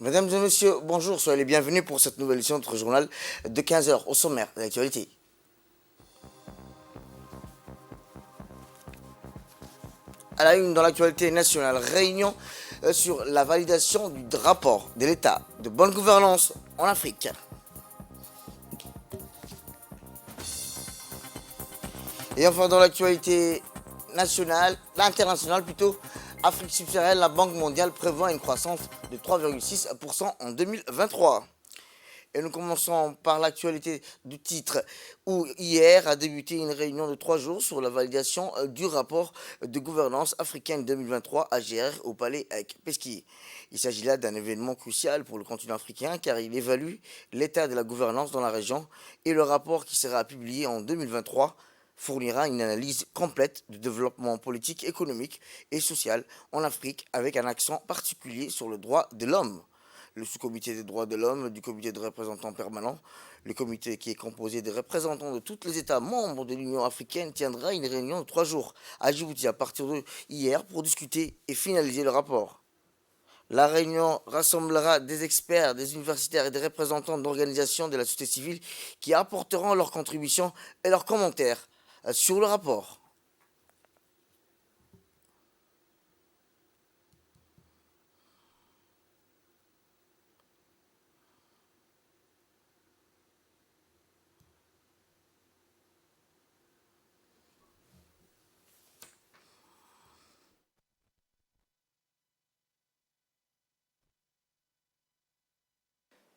Mesdames et messieurs, bonjour, soyez les bienvenus pour cette nouvelle édition de notre journal de 15 heures au sommaire de l'actualité. À la une dans l'actualité nationale, réunion sur la validation du rapport de l'État de bonne gouvernance en Afrique. Et enfin dans l'actualité nationale, internationale plutôt, Afrique subsaharienne, la Banque mondiale prévoit une croissance de 3,6% en 2023. Et nous commençons par l'actualité du titre où hier a débuté une réunion de 3 jours sur la validation du rapport de gouvernance africaine 2023 AGR au palais avec Pesquier. Il s'agit là d'un événement crucial pour le continent africain car il évalue l'état de la gouvernance dans la région et le rapport qui sera publié en 2023 fournira une analyse complète du développement politique, économique et social en Afrique avec un accent particulier sur le droit de l'homme. Le sous-comité des droits de l'homme du comité de représentants permanents, le comité qui est composé des représentants de tous les États membres de l'Union africaine, tiendra une réunion de 3 jours à Djibouti à partir de hier pour discuter et finaliser le rapport. La réunion rassemblera des experts, des universitaires et des représentants d'organisations de la société civile qui apporteront leurs contributions et leurs commentaires sur le rapport.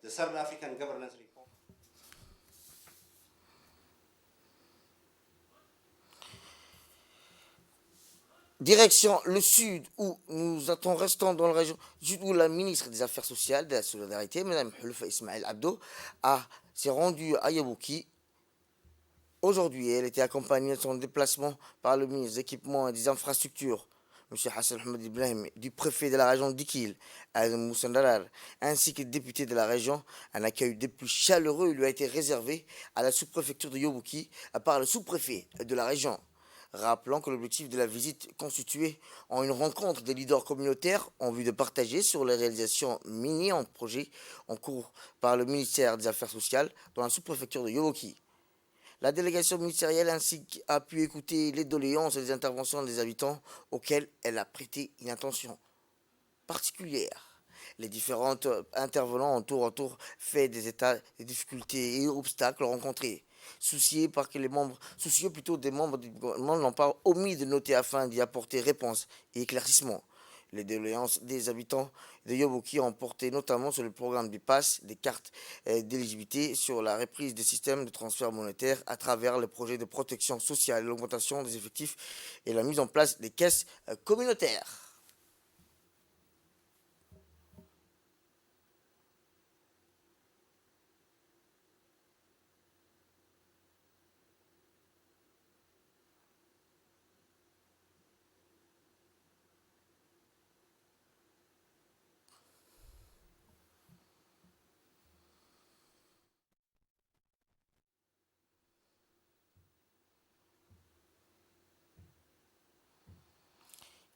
The Southern African Governance Report. Direction le sud où nous attendons restant dans la région où la ministre des Affaires sociales de la solidarité, Mme Houloufa Ismaël Abdo, s'est rendue à Yabouki. Aujourd'hui, elle était accompagnée de son déplacement par le ministre des Équipements et des Infrastructures, M. Hassan Ahmed Ibrahim, du préfet de la région d'Ikil, Adam Moussandarar, ainsi que le député de la région. Un accueil des plus chaleureux lui a été réservé à la sous-préfecture de Yabouki par le sous-préfet de la région. Rappelant que l'objectif de la visite constituait en une rencontre des leaders communautaires en vue de partager sur les réalisations minières en projet en cours par le ministère des Affaires sociales dans la sous-préfecture de Yabouki. La délégation ministérielle ainsi a pu écouter les doléances et les interventions des habitants auxquelles elle a prêté une attention particulière. Les différents intervenants ont tour à tour fait des états des difficultés et obstacles rencontrés. Soucieux plutôt des membres du gouvernement n'ont pas omis de noter afin d'y apporter réponse et éclaircissement. Les doléances des habitants de Yabouki ont porté notamment sur le programme du PASS, des cartes d'éligibilité, sur la reprise des systèmes de transfert monétaire à travers le projet de protection sociale, l'augmentation des effectifs et la mise en place des caisses communautaires.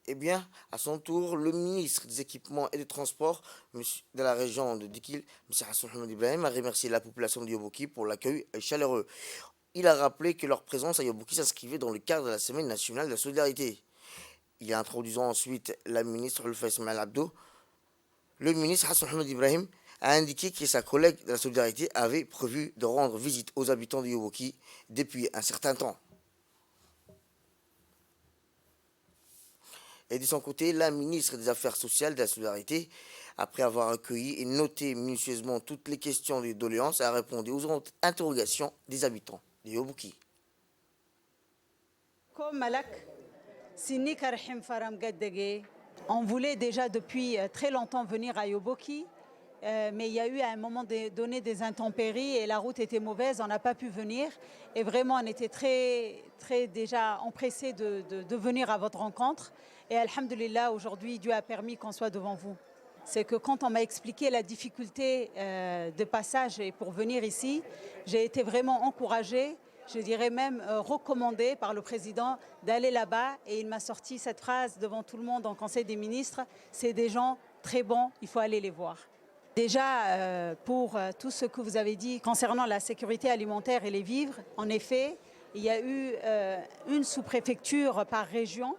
Eh bien, à son tour, le ministre des Équipements et des Transports de la région de Dikil, M. Hassan Ahmed Ibrahim, a remercié la population de Yabouki pour l'accueil chaleureux. Il a rappelé que leur présence à Yabouki s'inscrivait dans le cadre de la Semaine nationale de la solidarité. Il a introduit ensuite la ministre Houloufa Ismaël Abdo. Le ministre Hassan Ahmed Ibrahim a indiqué que sa collègue de la solidarité avait prévu de rendre visite aux habitants de Yabouki depuis un certain temps. Et de son côté, la ministre des Affaires sociales de la solidarité, après avoir accueilli et noté minutieusement toutes les questions des doléances, a répondu aux interrogations des habitants de Yabouki. On voulait déjà depuis très longtemps venir à Yoboki, mais il y a eu à un moment donné des intempéries et la route était mauvaise, on n'a pas pu venir. Et vraiment, on était très déjà empressés de venir à votre rencontre. Et alhamdulillah, aujourd'hui, Dieu a permis qu'on soit devant vous. C'est que quand on m'a expliqué la difficulté de passage et pour venir ici, j'ai été vraiment encouragée, je dirais même recommandée par le président d'aller là-bas. Et il m'a sorti cette phrase devant tout le monde en Conseil des ministres, c'est des gens très bons, il faut aller les voir. Déjà, pour tout ce que vous avez dit concernant la sécurité alimentaire et les vivres, en effet, il y a eu une sous-préfecture par région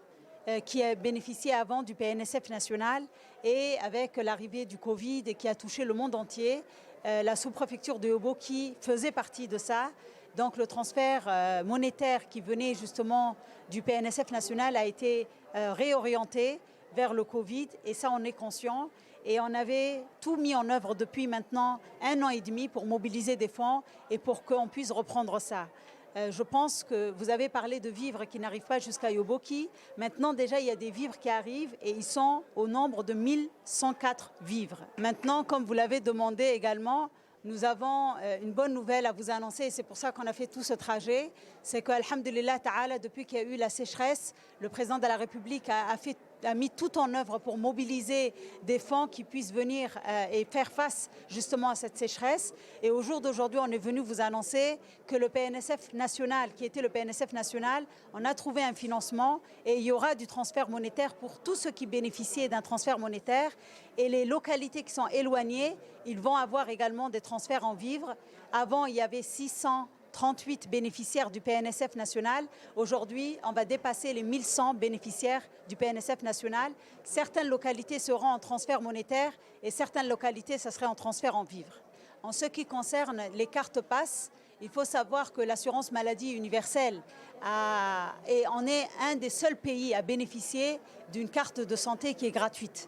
qui a bénéficié avant du PNSF national, et avec l'arrivée du Covid et qui a touché le monde entier, la sous-préfecture de Yoboki faisait partie de ça. Donc le transfert monétaire qui venait justement du PNSF national a été réorienté vers le Covid, et ça on est conscient. Et on avait tout mis en œuvre depuis maintenant 1 an et demi pour mobiliser des fonds et pour qu'on puisse reprendre ça. Je pense que vous avez parlé de vivres qui n'arrivent pas jusqu'à Yoboki. Maintenant, déjà, il y a des vivres qui arrivent et ils sont au nombre de 1104 vivres. Maintenant, comme vous l'avez demandé également, nous avons une bonne nouvelle à vous annoncer, et c'est pour ça qu'on a fait tout ce trajet. C'est qu'Alhamdulillah Ta'ala, depuis qu'il y a eu la sécheresse, le président de la République a mis tout en œuvre pour mobiliser des fonds qui puissent venir et faire face justement à cette sécheresse. Et au jour d'aujourd'hui, on est venu vous annoncer que le PNSF national, qui était le PNSF national, on a trouvé un financement et il y aura du transfert monétaire pour tous ceux qui bénéficiaient d'un transfert monétaire. Et les localités qui sont éloignées, ils vont avoir également des transferts en vivres. Avant, il y avait 638 bénéficiaires du PNSF national. Aujourd'hui, on va dépasser les 1100 bénéficiaires du PNSF national. Certaines localités seront en transfert monétaire et certaines localités, ce serait en transfert en vivres. En ce qui concerne les cartes passes, il faut savoir que l'assurance maladie universelle on est un des seuls pays à bénéficier d'une carte de santé qui est gratuite.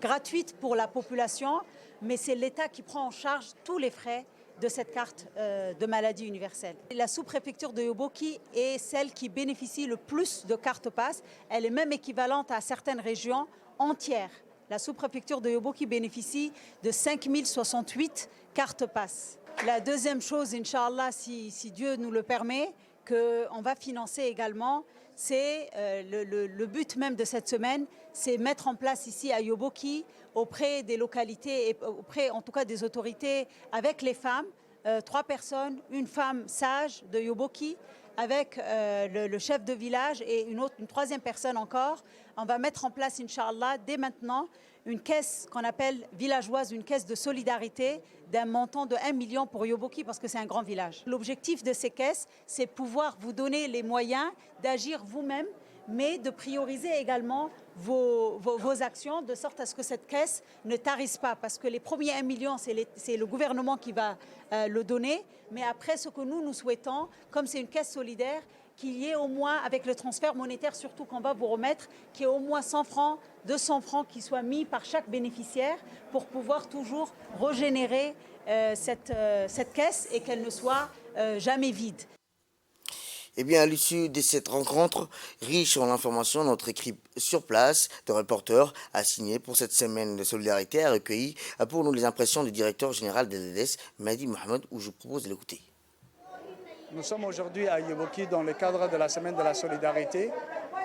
Gratuite pour la population, mais c'est l'État qui prend en charge tous les frais de cette carte de maladie universelle. La sous-préfecture de Yoboki est celle qui bénéficie le plus de cartes passes. Elle est même équivalente à certaines régions entières. La sous-préfecture de Yoboki bénéficie de 5068 cartes passes. La deuxième chose, Inch'Allah, si Dieu nous le permet, qu'on va financer également, c'est le but même de cette semaine, c'est mettre en place ici à Yoboki, auprès des localités et auprès en tout cas des autorités, avec les femmes, 3 personnes, une femme sage de Yoboki, avec le chef de village et une 3e personne encore. On va mettre en place, Inch'Allah, dès maintenant, une caisse qu'on appelle villageoise, une caisse de solidarité d'un montant de 1 million pour Yoboki parce que c'est un grand village. L'objectif de ces caisses, c'est pouvoir vous donner les moyens d'agir vous-même, mais de prioriser également vos actions de sorte à ce que cette caisse ne tarisse pas. Parce que les premiers 1 million, c'est le gouvernement qui va le donner. Mais après, ce que nous souhaitons, comme c'est une caisse solidaire, qu'il y ait au moins, avec le transfert monétaire surtout qu'on va vous remettre, qu'il y ait au moins 100 francs, 200 francs qui soient mis par chaque bénéficiaire pour pouvoir toujours régénérer cette caisse et qu'elle ne soit jamais vide. Eh bien, à l'issue de cette rencontre, riche en informations, notre équipe sur place de reporters a signé pour cette semaine de solidarité a recueilli pour nous les impressions du directeur général de l'EDES, Mehdi Mohamed, où je vous propose de l'écouter. Nous sommes aujourd'hui à Yoboki dans le cadre de la semaine de la solidarité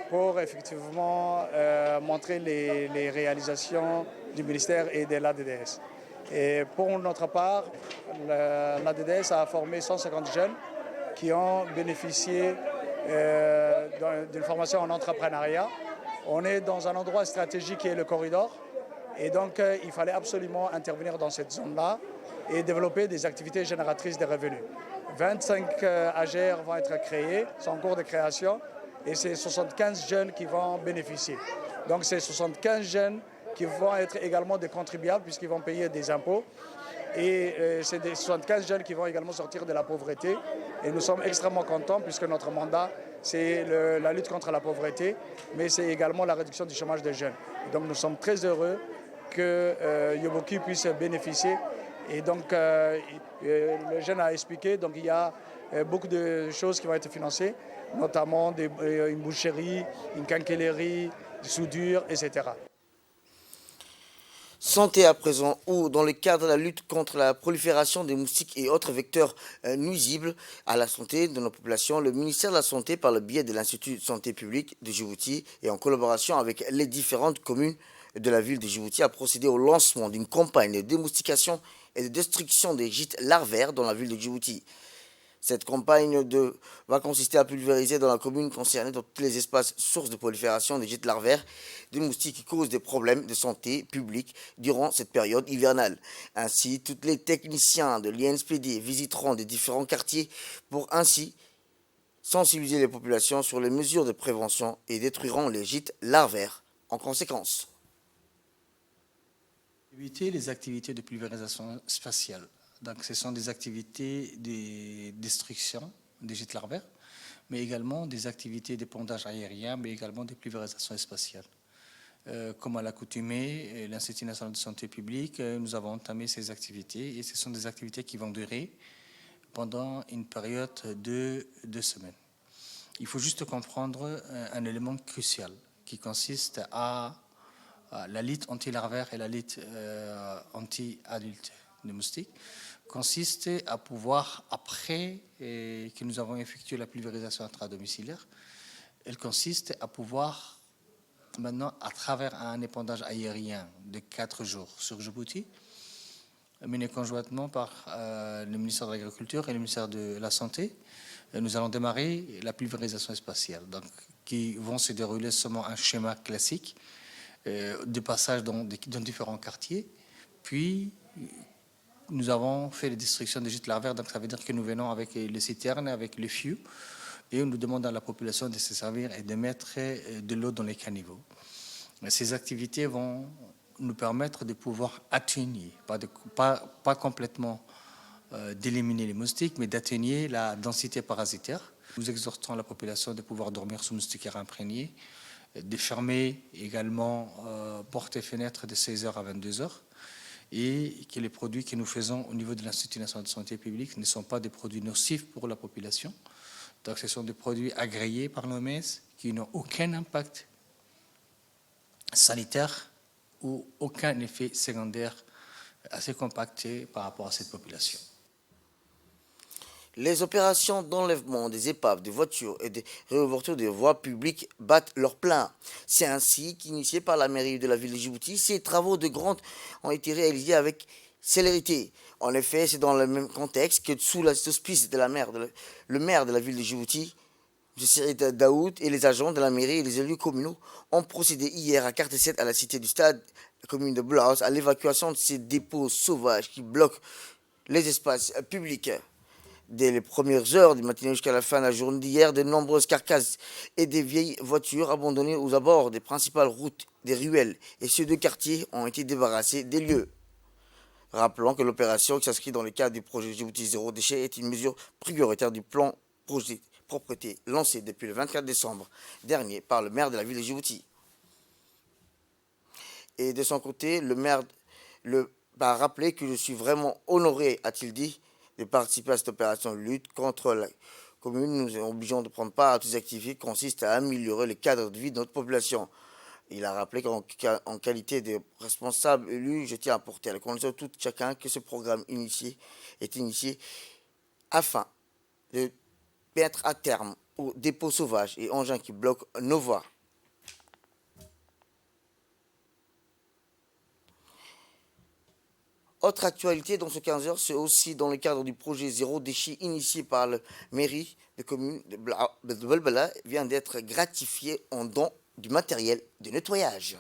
pour effectivement montrer les réalisations du ministère et de l'ADDS. Et pour notre part, l'ADDS a formé 150 jeunes qui ont bénéficié d'une formation en entrepreneuriat. On est dans un endroit stratégique qui est le corridor et donc il fallait absolument intervenir dans cette zone-là et développer des activités génératrices de revenus. 25 AGR vont être créés, sont en cours de création et c'est 75 jeunes qui vont bénéficier. Donc c'est 75 jeunes qui vont être également des contribuables puisqu'ils vont payer des impôts. Et c'est des 75 jeunes qui vont également sortir de la pauvreté. Et nous sommes extrêmement contents puisque notre mandat, c'est la lutte contre la pauvreté, mais c'est également la réduction du chômage des jeunes. Et donc nous sommes très heureux que Yoboki puisse bénéficier. Et donc le jeune a expliqué, donc il y a beaucoup de choses qui vont être financées, notamment une boucherie, une quincaillerie, des soudures, etc. Santé à présent, où dans le cadre de la lutte contre la prolifération des moustiques et autres vecteurs nuisibles à la santé de nos populations, le ministère de la Santé, par le biais de l'Institut de santé publique de Djibouti et en collaboration avec les différentes communes de la ville de Djibouti, a procédé au lancement d'une campagne de démoustication et de destruction des gîtes larvaires dans la ville de Djibouti. Cette campagne va consister à pulvériser dans la commune concernée dans tous les espaces sources de prolifération des gîtes larvaires des moustiques qui causent des problèmes de santé publique durant cette période hivernale. Ainsi, tous les techniciens de l'INSPD visiteront des différents quartiers pour ainsi sensibiliser les populations sur les mesures de prévention et détruiront les gîtes larvaires en conséquence. Éviter les activités de pulvérisation spatiale. Donc, ce sont des activités de destruction des gîtes larvaires, mais également des activités d'épandage aérien, mais également des pulvérisations spatiales. Comme à l'accoutumée, l'Institut national de santé publique, nous avons entamé ces activités et ce sont des activités qui vont durer pendant une période de 2 semaines. Il faut juste comprendre un élément crucial qui consiste à la lutte anti-larvaire et la lutte anti-adulte des moustiques, consiste à pouvoir, après que nous avons effectué la pulvérisation intradomiciliaire, elle consiste à pouvoir maintenant, à travers un épandage aérien de 4 jours sur Djibouti, mené conjointement par le ministère de l'Agriculture et le ministère de la Santé, nous allons démarrer la pulvérisation spatiale, donc, qui vont se dérouler seulement un schéma classique de passage dans différents quartiers. Puis, nous avons fait les destructions des gîtes larvaires, donc ça veut dire que nous venons avec les citernes, avec les fûts, et nous demandons à la population de se servir et de mettre de l'eau dans les caniveaux. Ces activités vont nous permettre de pouvoir atténuer, pas complètement d'éliminer les moustiques, mais d'atténuer la densité parasitaire. Nous exhortons la population de pouvoir dormir sous moustiquaires imprégnés, de fermer également portes et fenêtres de 16h à 22h, et que les produits que nous faisons au niveau de l'Institut national de santé publique ne sont pas des produits nocifs pour la population. Donc ce sont des produits agréés par l'OMS qui n'ont aucun impact sanitaire ou aucun effet secondaire assez compacté par rapport à cette population. Les opérations d'enlèvement des épaves, des voitures et des réouvertures des voies publiques battent leur plein. C'est ainsi qu'initiés par la mairie de la ville de Djibouti, ces travaux de grande ont été réalisés avec célérité. En effet, c'est dans le même contexte que sous l'auspice de le maire de la ville de Djibouti, M. Saïd Daoud, et les agents de la mairie et les élus communaux ont procédé hier à carte 7 à la cité du stade, la commune de Blaos, à l'évacuation de ces dépôts sauvages qui bloquent les espaces publics. Dès les premières heures du matin jusqu'à la fin de la journée d'hier, de nombreuses carcasses et des vieilles voitures abandonnées aux abords des principales routes, des ruelles et ceux de quartiers ont été débarrassés des lieux. Rappelons que l'opération qui s'inscrit dans le cadre du projet Djibouti Zéro Déchet est une mesure prioritaire du plan projet propreté lancé depuis le 24 décembre dernier par le maire de la ville de Djibouti. Et de son côté, le maire a rappelé que je suis vraiment honoré, a-t-il dit, de participer à cette opération de lutte contre la commune. Nous obligeons de prendre part à toutes les activités qui consistent à améliorer le cadre de vie de notre population. Il a rappelé qu'en qualité de responsable élu, je tiens à porter à la connaissance de tout chacun que ce programme est initié afin de mettre à terme aux dépôts sauvages et engins qui bloquent nos voies. Autre actualité dans ce 15 heures, c'est aussi dans le cadre du projet Zéro Déchet initié par la mairie de commune de Belbela, vient d'être gratifié en don du matériel de nettoyage.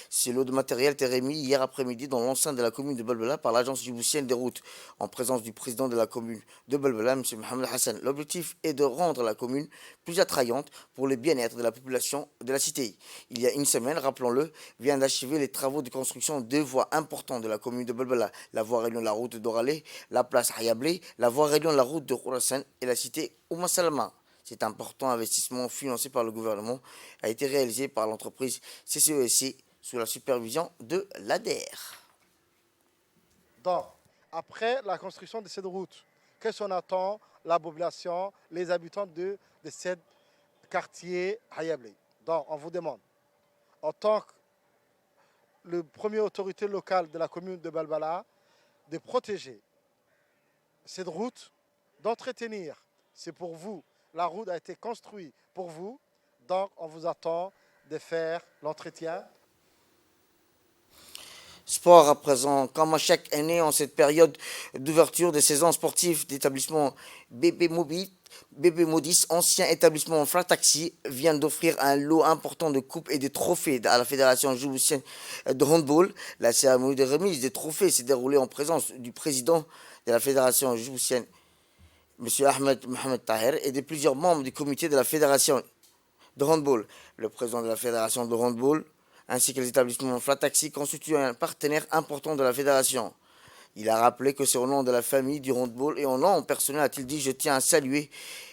Ce lot de matériel était remis hier après-midi dans l'enceinte de la commune de Belbela par l'agence djiboutienne des routes, en présence du président de la commune de Belbela, M. Mohamed Hassan. L'objectif est de rendre la commune plus attrayante pour le bien-être de la population de la cité. Il y a une semaine, rappelons-le, vient d'achever les travaux de construction de 2 voies importantes de la commune de Belbela, la voie reliant la route d'Oralé, la place Hayablé, la voie reliant la route de Khorasan et la cité Ouma Salama. Cet important investissement financé par le gouvernement a été réalisé par l'entreprise CCESC sous la supervision de l'ADER. Donc, après la construction de cette route, qu'est-ce qu'on attend la population, les habitants de ce quartier Hayablé? Donc, on vous demande, en tant que le premier autorité locale de la commune de Belbela, de protéger cette route, d'entretenir. C'est pour vous. La route a été construite pour vous, donc on vous attend de faire l'entretien. Sport à présent, comme à chaque année en cette période d'ouverture des saisons sportives d'établissement Bébé Modis, ancien établissement Flat Taxi, vient d'offrir un lot important de coupes et de trophées à la Fédération djiboutienne de handball. La cérémonie de remise des trophées s'est déroulée en présence du président de la Fédération djiboutienne, M. Ahmed Mohamed Taher, et de plusieurs membres du comité de la Fédération de handball. Le président de la Fédération de handball, ainsi que les établissements Flat Taxi, constituent un partenaire important de la fédération. Il a rappelé que c'est au nom de la famille du handball et en nom personnel, a-t-il dit, je tiens à saluer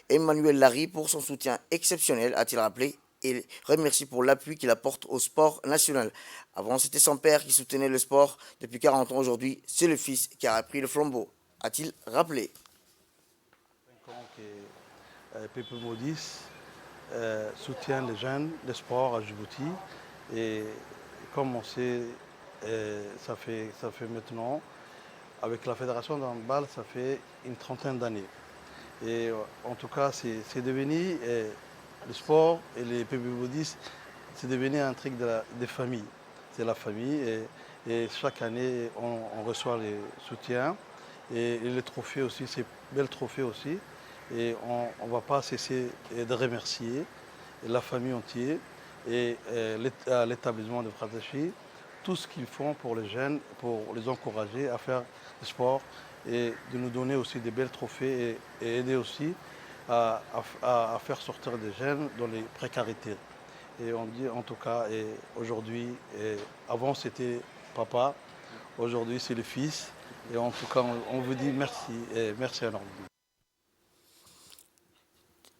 Emmanuel Larry pour son soutien exceptionnel, a-t-il rappelé, et remercie pour l'appui qu'il apporte au sport national. Avant, c'était son père qui soutenait le sport depuis 40 ans. Aujourd'hui, c'est le fils qui a repris le flambeau, a-t-il rappelé. 5 ans que Pépé Modis soutient les jeunes, le sport à Djibouti. Et comme on sait, ça fait maintenant, avec la fédération de handball, ça fait une trentaine d'années. Et en tout cas, c'est devenu, le sport et les Pépé Modis, c'est devenu un truc des familles. C'est la famille et chaque année, on reçoit les soutiens et les trophées aussi, ces belles trophées aussi. Et on ne va pas cesser de remercier la famille entière et l'établissement de Fratachi, tout ce qu'ils font pour les jeunes, pour les encourager à faire du sport et de nous donner aussi des belles trophées et aider aussi à faire sortir des jeunes dans les précarités. Et on dit en tout cas, aujourd'hui, avant c'était papa, aujourd'hui c'est le fils. Et en tout cas, on vous dit merci et merci énormément.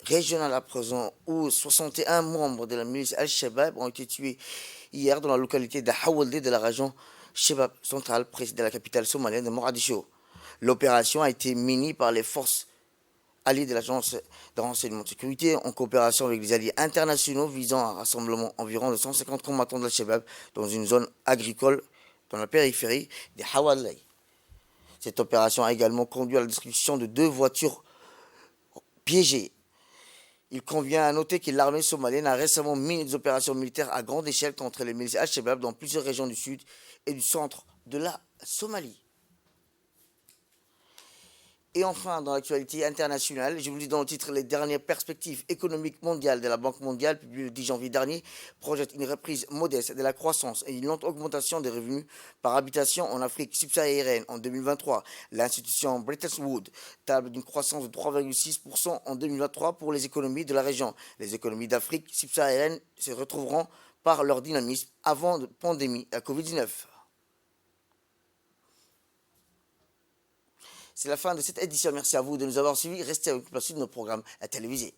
Régional à présent, où 61 membres de la milice Al-Shabaab ont été tués hier dans la localité de Hawalde de la région Shabab centrale, près de la capitale somalienne de Mogadiscio. L'opération a été menée par les forces alliées de l'agence de renseignement de sécurité en coopération avec les alliés internationaux visant à un rassemblement environ de 150 combattants de Al-Shabaab dans une zone agricole dans la périphérie de Hawalde. Cette opération a également conduit à la destruction de 2 voitures piégées. Il convient à noter que l'armée somalienne a récemment mené des opérations militaires à grande échelle contre les milices Al-Shabaab dans plusieurs régions du sud et du centre de la Somalie. Et enfin, dans l'actualité internationale, je vous dis dans le titre, les dernières perspectives économiques mondiales de la Banque mondiale, publiées le 10 janvier dernier, projettent une reprise modeste de la croissance et une lente augmentation des revenus par habitation en Afrique subsaharienne en 2023. L'institution Bretton Woods table d'une croissance de 3,6% en 2023 pour les économies de la région. Les économies d'Afrique subsaharienne se retrouveront par leur dynamisme avant la pandémie à Covid-19. C'est la fin de cette édition. Merci à vous de nous avoir suivis. Restez avec la suite de nos programmes télévisés.